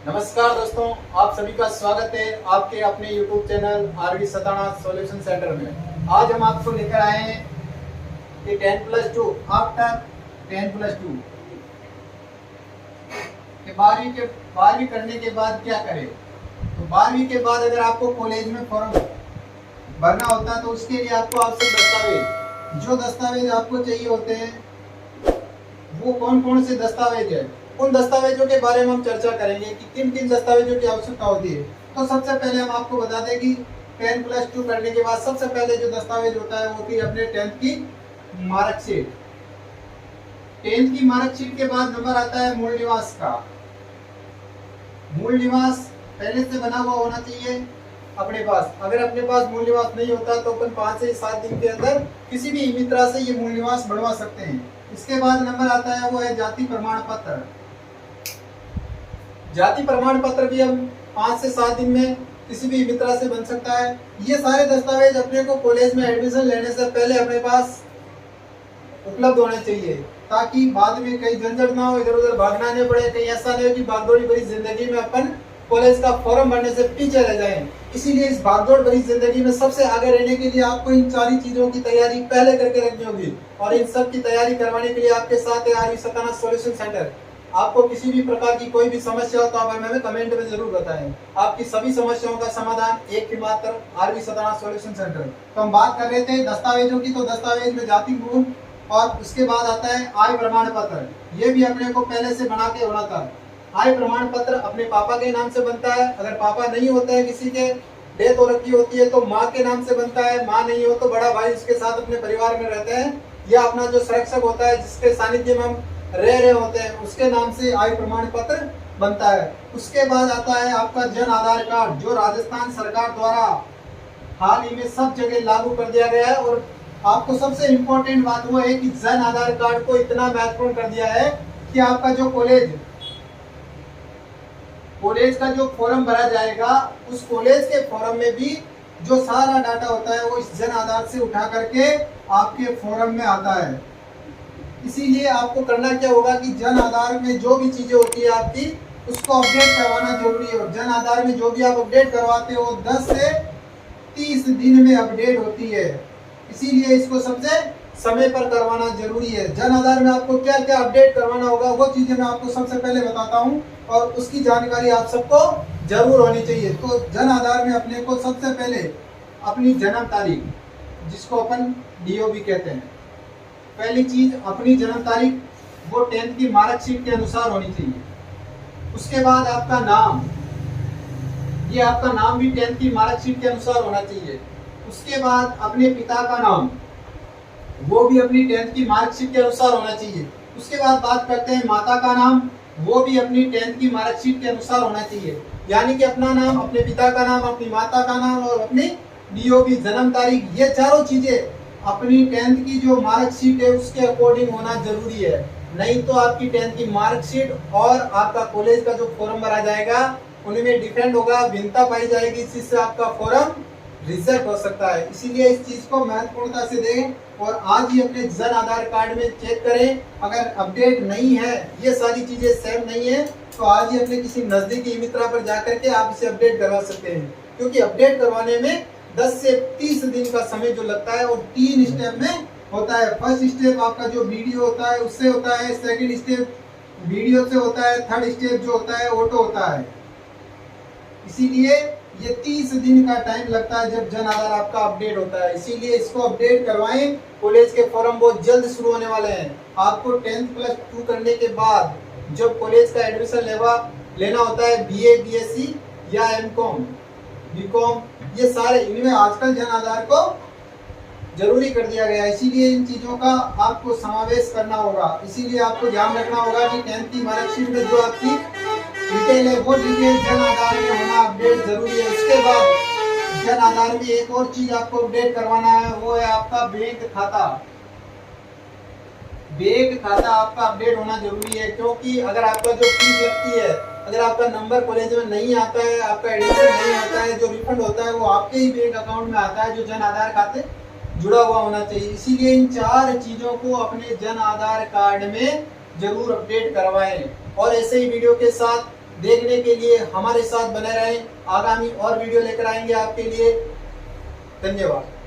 नमस्कार दोस्तों, आप सभी का स्वागत है आपके अपने YouTube चैनल आरवी सताना सॉल्यूशन सेंटर में। आज हम आपको लेकर आए हैं कि 10+2 आफ्टर 10+2 के 12वीं करने के बाद क्या करें। तो 12वीं के बाद अगर आपको कॉलेज में फॉर्म भरना होता है तो उसके लिए आपको आवश्यक जो दस्तावेज आपको चाहिए होते हैं वो कौन कौन से दस्तावेज है, उन दस्तावेजों के बारे में हम चर्चा करेंगे कि किन किन दस्तावेजों की आवश्यकता होती है। तो सबसे पहले हम आपको बता दें कि 10+2 करने के बाद सबसे पहले जो दस्तावेज होता है वो कि अपने 10th की मार्कशीट। 10th की मार्कशीट के बाद नंबर आता है मूल निवास का। मूल निवास पहले से बना हुआ होना चाहिए अपने पास। अगर अपने पास मूल निवास नहीं होता तो अपन 5 से 7 दिन के अंदर किसी भी मित्रा से ये मूल निवास बढ़वा सकते हैं। इसके बाद नंबर आता है वो है जाति प्रमाण पत्र। जाति प्रमाण पत्र भी हम 5 से 7 दिन में किसी भी मित्रा से बन सकता है। ये सारे दस्तावेज अपने को कॉलेज में एडमिशन लेने से पहले अपने पास उपलब्ध होने चाहिए ताकि बाद में कहीं झंझट ना हो, इधर उधर भागना नहीं पड़े, कहीं ऐसा नहीं हो कि भागदौड़ी भरी जिंदगी में अपन कॉलेज का फॉर्म भरने से पीछे रह जाएं। इसीलिए इस भागदौड़ भरी जिंदगी में सबसे आगे रहने के लिए आपको इन सारी चीजों की तैयारी पहले करके रखनी होगी और इन सब की तैयारी करवाने के लिए आपके साथ है आरवी सताना सॉल्यूशन सेंटर। आपको किसी भी प्रकार की कोई भी समस्या हो तो आप हमें कमेंट में जरूर बताएं। आपकी सभी समस्याओं का समाधान एक ही मात्र आरवी सताना सॉल्यूशन सेंटर। तो हम बात कर रहे थे दस्तावेजों की। तो दस्तावेज में जाति मूल और उसके बाद आता है आय प्रमाण पत्र। ये भी अपने को पहले से बना के होना था। आय प्रमाण पत्र अपने पापा के नाम से बनता है। अगर पापा नहीं होता है, किसी के डेथ हो रखी होती है तो माँ के नाम से बनता है। माँ नहीं हो तो बड़ा भाई उसके साथ अपने परिवार में रहते हैं या अपना जो संरक्षक होता है जिसके सानिध्य में हम रह रहे होते हैं उसके नाम से आय प्रमाण पत्र बनता है। उसके बाद आता है आपका जन आधार कार्ड, जो राजस्थान सरकार द्वारा हाल ही में सब जगह लागू कर दिया गया है। और आपको सबसे इम्पोर्टेंट बात वो है कि जन आधार कार्ड को इतना महत्वपूर्ण कर दिया है कि आपका जो कॉलेज का जो फॉर्म भरा जाएगा उस कॉलेज के फॉर्म में भी जो सारा डाटा होता है वो इस जन आधार से उठा करके आपके फॉर्म में आता है। इसीलिए आपको करना क्या होगा कि जन आधार में जो भी चीजें होती है आपकी उसको अपडेट करवाना जरूरी है। और जन आधार में जो भी आप अपडेट करवाते हो 10 से 30 दिन में अपडेट होती है। इसीलिए इसको सबसे समय पर करवाना जरूरी है। जन आधार में आपको क्या क्या अपडेट करवाना होगा वो चीजें मैं आपको सबसे पहले बताता हूँ और उसकी जानकारी आप सबको जरूर होनी चाहिए। तो जन आधार में अपने को सबसे पहले अपनी जन्म तारीख, जिसको अपन DOB कहते हैं, पहली चीज अपनी जन्म तारीख वो 10th की मार्कशीट के अनुसार होनी चाहिए। उसके बाद आपका नाम, ये आपका नाम भी 10th की मार्कशीट के अनुसार होना चाहिए। उसके बाद अपने पिता का नाम, वो भी अपनी 10th की मार्कशीट के अनुसार होना चाहिए। उसके बाद बात करते हैं माता का नाम, वो भी अपनी 10th की मार्कशीट के अनुसार होना चाहिए। यानी कि अपना नाम, अपने पिता का नाम, अपनी माता का नाम और अपनी DOB जन्म तारीख, ये चारों चीजें अपनी 10th की जो मार्कशीट है उसके अकॉर्डिंग होना जरूरी है। नहीं तो आपकी 10th की मार्कशीट और आपका कॉलेज का जो फॉर्म भरा जाएगा उनमें डिफरेंट होगा, भिन्नता पाई जाएगी, जिससे आपका फॉर्म रिजेक्ट हो सकता है। इसीलिए इस चीज को महत्वपूर्णता से दें और आज ही अपने जन आधार कार्ड में चेक करें। अगर अपडेट नहीं है, ये सारी चीजें सेम नहीं है, तो आज ही अपने किसी नजदीकी मित्रा पर जाकर के आप इसे अपडेट करवा सकते हैं। क्योंकि अपडेट करवाने में 10 से 30 दिन का समय जो लगता है वो 3 स्टेप में होता है। फर्स्ट स्टेप आपका जो वीडियो होता है उससे होता है, सेकंड स्टेप वीडियो से होता है, थर्ड स्टेप जो होता है ऑटो होता है। इसीलिए ये 30 दिन का टाइम लगता है जब जन आधार आपका अपडेट होता है। इसीलिए इसको अपडेट करवाएं। कॉलेज के फॉर्म बहुत जल्द शुरू होने वाले हैं। आपको 10+2 करने के बाद जब कॉलेज का एडमिशन लेना होता है, BA BSc या MCom BCom, ये सारे इनमें आजकल जन आधार को जरूरी कर दिया गया है। इसीलिए इन चीजों का आपको समावेश करना होगा। इसीलिए आपको ध्यान रखना होगा कि 10th की मार्कशीट में जो आपकी डिटेल है वो डिटेल जन आधार में होना अपडेट जरूरी है। उसके बाद जन आधार में एक और चीज आपको अपडेट करवाना है, वो है आपका बैंक खाता। बैंक खाता आपका अपडेट होना जरूरी है, क्योंकि अगर आपका जो फीस लगती है, अगर आपका नंबर कॉलेज में नहीं आता है, आपका एडमिशन नहीं आता है, जो रिफंड होता है वो आपके ही बैंक अकाउंट में आता है, जो जन आधार खाते जुड़ा हुआ होना चाहिए। इसीलिए इन 4 चीजों को अपने जन आधार कार्ड में जरूर अपडेट करवाएं। और ऐसे ही वीडियो के साथ देखने के लिए हमारे साथ बने रहें। आगामी और वीडियो लेकर आएंगे आपके लिए। धन्यवाद।